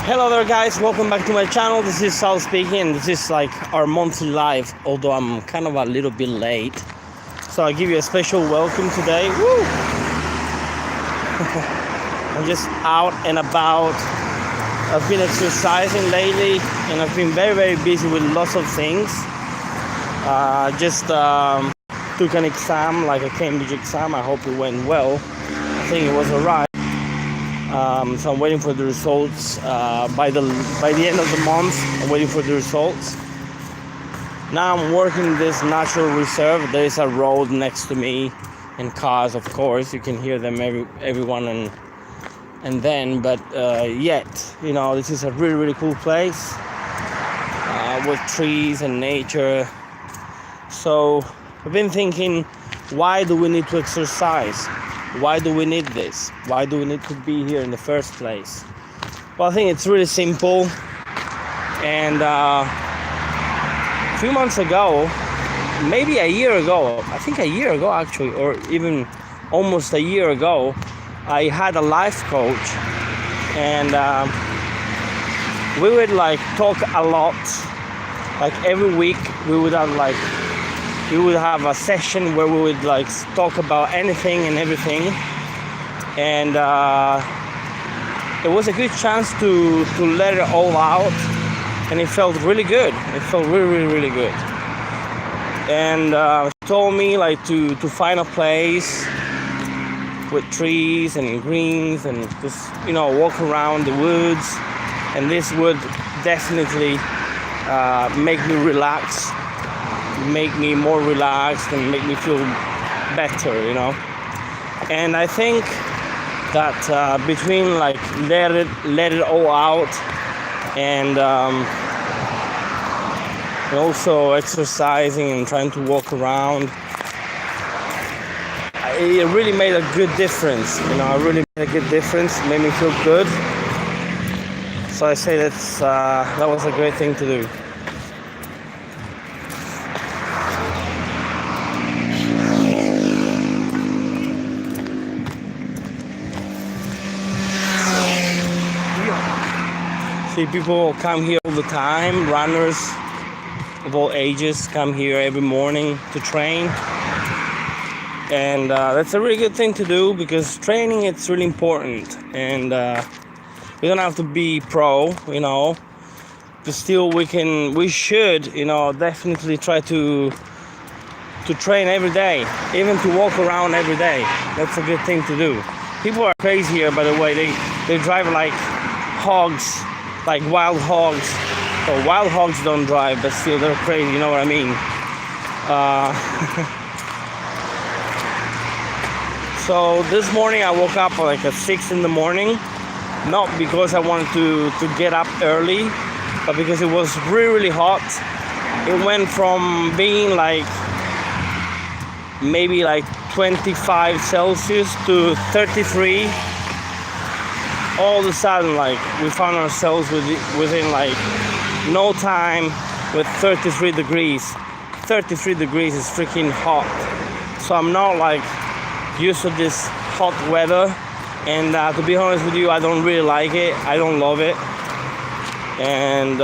Hello there guys, welcome back to my channel. This is Sal speaking, and this is like our monthly live, although I'm kind of a little bit late. So I'll give you a special welcome today. Woo! I'm just out and about. I've been exercising lately and I've been very busy with lots of things. Just took an exam, like a Cambridge exam. I hope it went well. I think it was alright. So I'm waiting for the results by the end of the month. I'm waiting for the results. Now I'm working this natural reserve. There is a road next to me and cars, of course. You can hear them everyone and then, but yet, you know, this is a really cool place with trees and nature. So I've been thinking, why do we need to exercise? Why do we need this? Why do we need to be here in the first place? Well, I think it's really simple. And a few months ago, maybe a year ago, I think a year ago actually, or even almost a year ago, I had a life coach, and we would like talk a lot. Like every week we would have a session where we would like talk about anything and everything, and it was a good chance to let it all out, and it felt really good. It felt really good. And she told me like to find a place with trees and greens and just, you know, walk around the woods, and this would definitely make me relax, make me more relaxed and make me feel better, you know. And I think that between like let it all out and also exercising and trying to walk around, it really made a good difference, you know. It really made a good difference. It made me feel good. So I say that was a great thing to do. See, people come here all the time. Runners of all ages come here every morning to train, and that's a really good thing to do, because training, it's really important. And we don't have to be pro, you know, but still we should, you know, definitely try to train every day, even to walk around every day. That's a good thing to do. People are crazy here, by the way. They drive like hogs, like wild hogs. So wild hogs don't drive, but still they're crazy, you know what I mean. So this morning I woke up like at 6 in the morning, not because I wanted to get up early, but because it was really hot. It went from being like maybe like 25 Celsius to 33. All of a sudden, like, we found ourselves within like no time with 33 degrees. 33 degrees is freaking hot. So I'm not like used to this hot weather, and to be honest with you, I don't really like it. I don't love it. And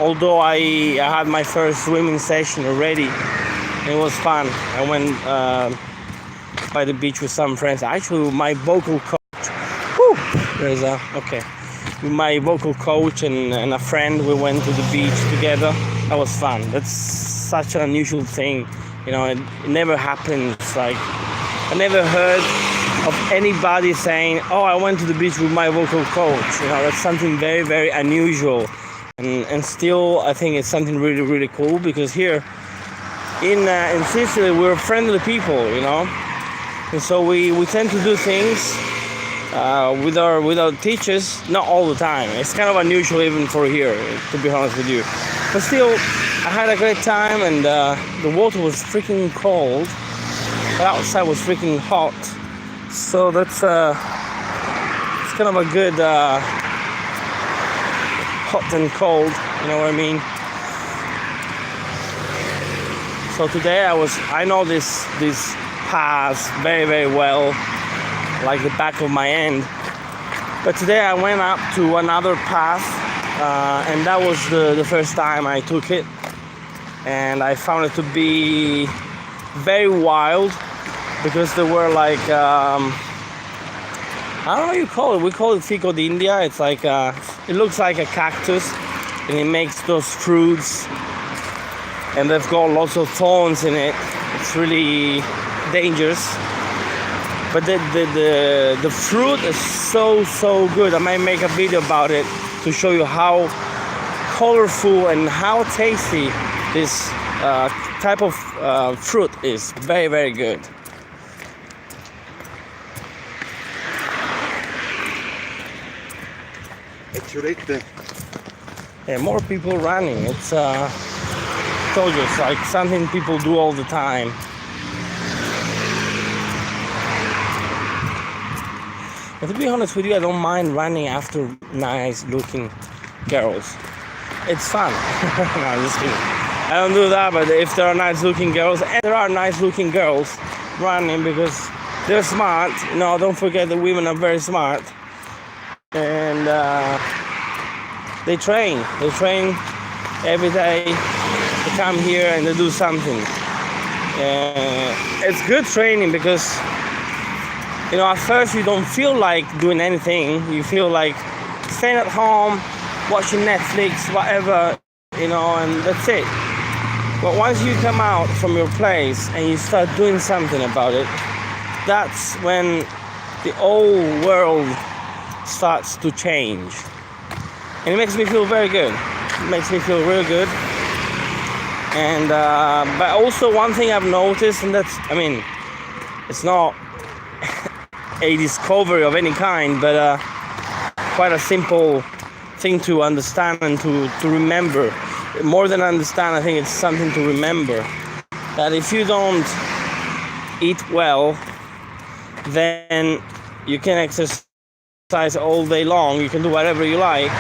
although I had my first swimming session already, it was fun. I went by the beach with some friends. Actually, my vocal coach. With my vocal coach and a friend, we went to the beach together. That was fun. That's such an unusual thing, you know. It never happens. Like, I never heard of anybody saying, "Oh, I went to the beach with my vocal coach." You know, that's something very unusual, and still I think it's something really cool, because here in Sicily we're friendly people, you know, and so we tend to do things with our teachers, not all the time. It's kind of unusual even for here, to be honest with you. But still, I had a great time, and the water was freaking cold, but outside was freaking hot. So that's it's kind of a good hot and cold, you know what I mean? So today I know this path very well, like the back of my hand. But today I went up to another path, and that was the first time I took it, and I found it to be very wild, because there were like I don't know what you call it. We call it Fico de India. It's like it looks like a cactus, and it makes those fruits, and they've got lots of thorns in it. It's really dangerous. But the fruit is so good. I might make a video about it to show you how colorful and how tasty this type of fruit is. Very good. Yeah, more people running. It's told you, it's like something people do all the time. But to be honest with you, I don't mind running after nice looking girls. It's fun. No, I'm just kidding. I don't do that, but if there are nice looking girls, and there are nice looking girls running because they're smart. No, don't forget the women are very smart. And they train every day. They come here and they do something. It's good training because, you know, at first you don't feel like doing anything. You feel like staying at home, watching Netflix, whatever, you know, and that's it. But once you come out from your place and you start doing something about it, that's when the whole world starts to change. And it makes me feel very good. It makes me feel real good. And but also one thing I've noticed, and that's, I mean, it's not a discovery of any kind, but quite a simple thing to understand and to remember. More than understand, I think it's something to remember. That if you don't eat well, then you can exercise all day long, you can do whatever you like,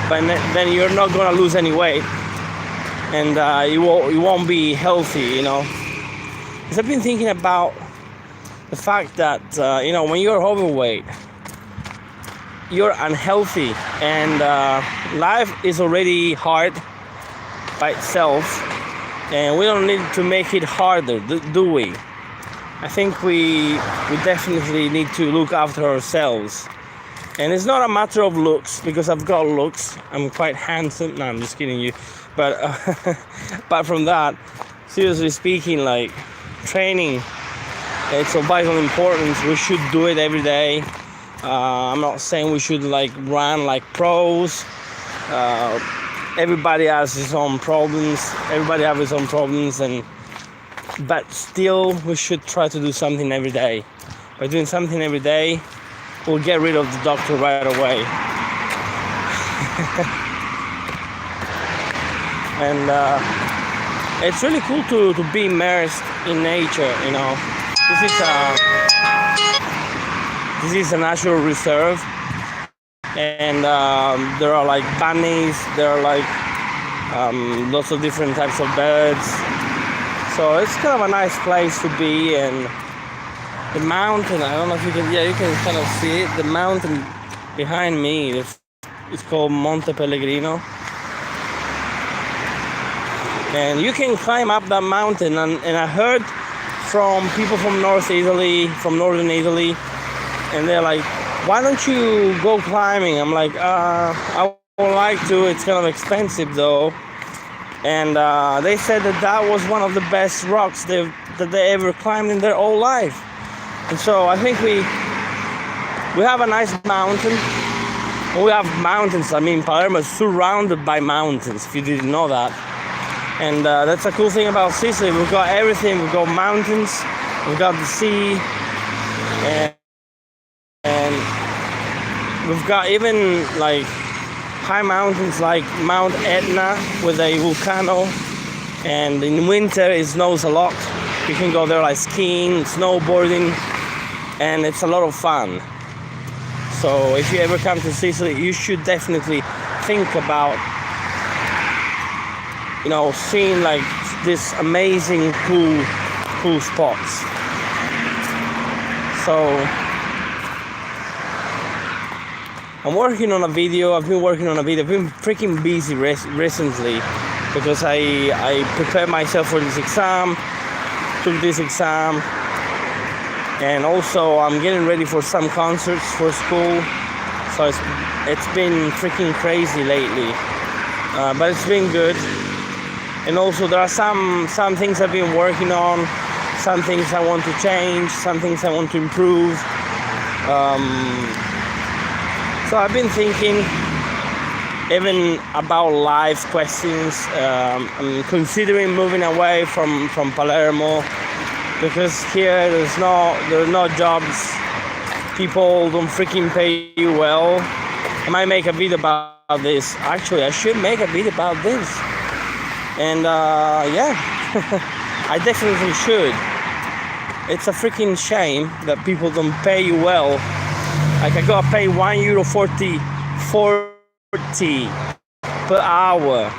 but then you're not gonna lose any weight, and you won't be healthy, you know. Because I've been thinking about the fact that you know, when you're overweight, you're unhealthy, and life is already hard by itself, and we don't need to make it harder, do we? I think we definitely need to look after ourselves. And it's not a matter of looks, because I've got looks. I'm quite handsome. No, I'm just kidding you. But apart from that, seriously speaking, like, training, it's of vital importance. We should do it every day. I'm not saying we should like run like pros. Everybody has his own problems. But still, we should try to do something every day. By doing something every day, we'll get rid of the doctor right away. And it's really cool to be immersed in nature, you know. This is a natural reserve, and there are like bunnies, there are like lots of different types of birds. So it's kind of a nice place to be. And the mountain, I don't know if you can, yeah, you can kind of see it. The mountain behind me, it's called Monte Pellegrino. And you can climb up that mountain, and I heard from people from northern Italy, and they're like, why don't you go climbing? I'm like, I would like to, it's kind of expensive though. And they said that was one of the best rocks that they ever climbed in their whole life. And so I think we have a nice mountain. We have mountains. I mean, Palermo is surrounded by mountains, if you didn't know that. And that's a cool thing about Sicily. We've got everything. We've got mountains, we've got the sea, and we've got even like high mountains like Mount Etna with a volcano. And in winter it snows a lot. You can go there like skiing, snowboarding, and it's a lot of fun. So if you ever come to Sicily, you should definitely think about, you know, seeing like this amazing cool spots. So I'm working on a video. I've been working on a video. I've been freaking busy recently because I prepared myself for this exam, took this exam, and also I'm getting ready for some concerts for school. So it's been freaking crazy lately, but it's been good. And also there are some things I've been working on, some things I want to change, some things I want to improve. So I've been thinking even about life questions. I'm considering moving away from Palermo because here there's no jobs. People don't freaking pay you well. I might make a video about this. Actually, I should make a video about this. And yeah, I definitely should. It's a freaking shame that people don't pay you well. Like I gotta pay €1.40 per hour.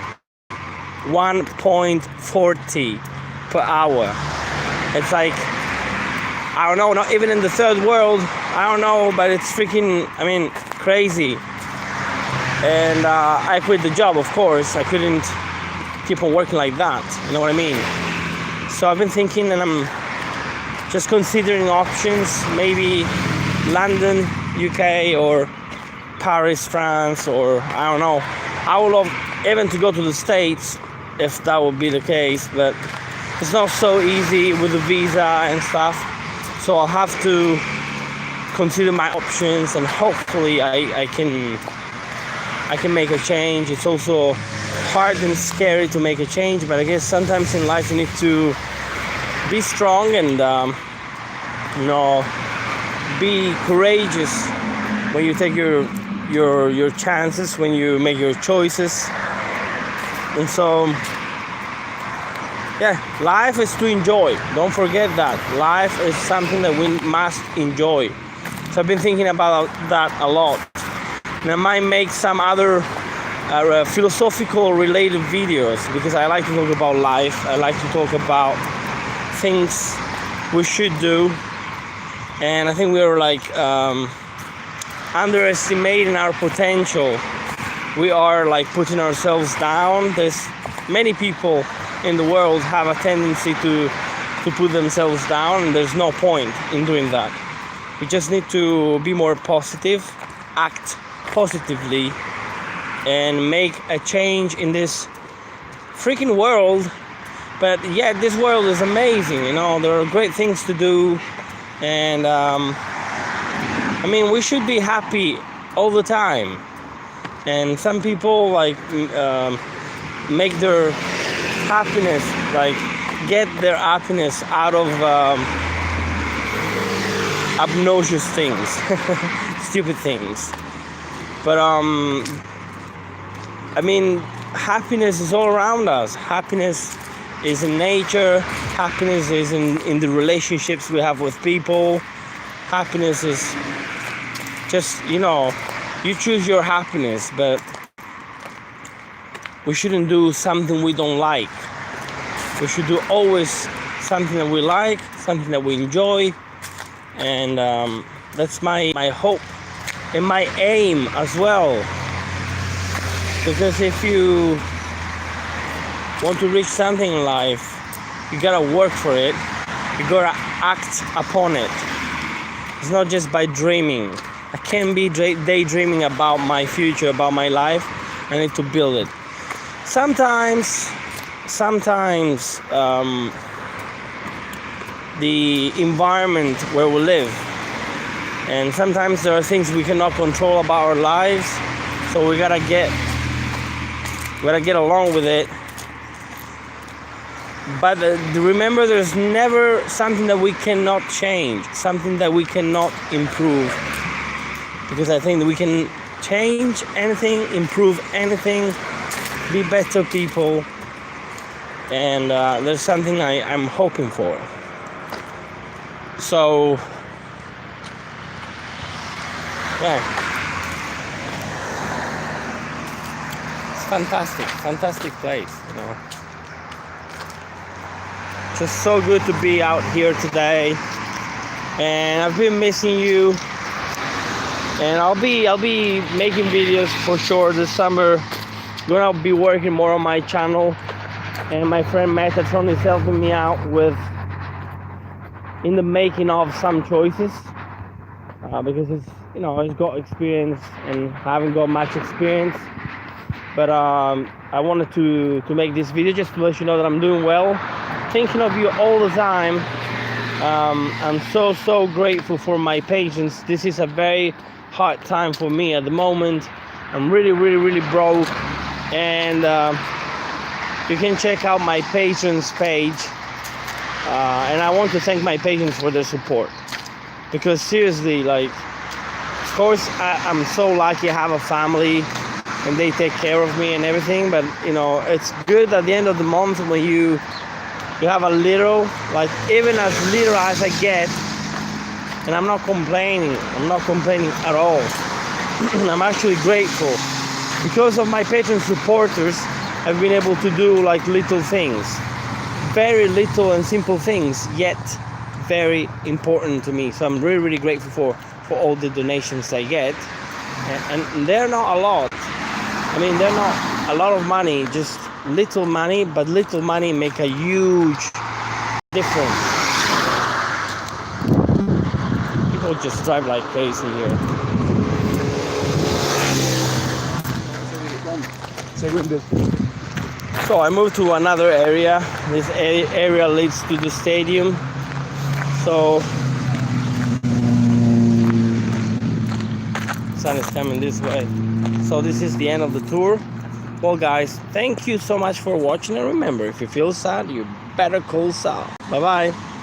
1.40 per hour. It's like, I don't know, not even in the third world. I don't know, but it's freaking, crazy. And I quit the job, of course. I couldn't keep on working like that. You know what I mean? So I've been thinking, and I'm just considering options. Maybe London, UK, or Paris, France, or I don't know. I would love even to go to the States if that would be the case, but it's not so easy with the visa and stuff. So I'll have to consider my options, and hopefully I can make a change. It's also hard and scary to make a change, but I guess sometimes in life you need to be strong and be courageous when you take your chances, when you make your choices. And so yeah, life is to enjoy. Don't forget that life is something that we must enjoy. So I've been thinking about that a lot, and I might make some other philosophical related videos because I like to talk about life. I like to talk about things we should do, and I think we are like underestimating our potential. We are like putting ourselves down. There's many people in the world have a tendency to put themselves down, and there's no point in doing that. We just need to be more positive, act positively, and make a change in this freaking world. But yeah, this world is amazing, there are great things to do, and we should be happy all the time. And some people make their happiness, get their happiness out of obnoxious things, stupid things. But happiness is all around us. Happiness is in nature. Happiness is in the relationships we have with people. Happiness is just, you choose your happiness, but we shouldn't do something we don't like. We should do always something that we like, something that we enjoy. And that's my hope and my aim as well. Because if you want to reach something in life, you gotta work for it. You gotta act upon it. It's not just by dreaming. I can't be daydreaming about my future, about my life. I need to build it. Sometimes the environment where we live, and sometimes there are things we cannot control about our lives, so we gotta get along with it. But remember, there's never something that we cannot change, something that we cannot improve, because I think that we can change anything, improve anything, be better people, and there's something I'm hoping for. So yeah, it's fantastic place, Just so good to be out here today, and I've been missing you. And I'll be making videos for sure this summer. Gonna be working more on my channel, and my friend Metatron is helping me out with in the making of some choices, because he's got experience and I haven't got much experience. But I wanted to make this video just to let you know that I'm doing well, thinking of you all the time. I'm so grateful for my patience. This is a very hard time for me at the moment. I'm really broke, and you can check out my patrons page, and I want to thank my patrons for their support, because seriously, like, of course I'm so lucky I have a family and they take care of me and everything, but it's good at the end of the month when you have a little, like even as little as I get, and I'm not complaining at all. I'm actually grateful. Because of my patron supporters, I've been able to do like little things, very little and simple things, yet very important to me. So I'm really grateful for all the donations I get, and they're not a lot. I mean, they're not a lot of money, just little money, but little money make a huge difference. People just drive like crazy here. So I moved to another area. This area leads to the stadium. So sun is coming this way. So this is the end of the tour. Well guys, thank you so much for watching, and remember, if you feel sad, you better call Sal. Bye bye.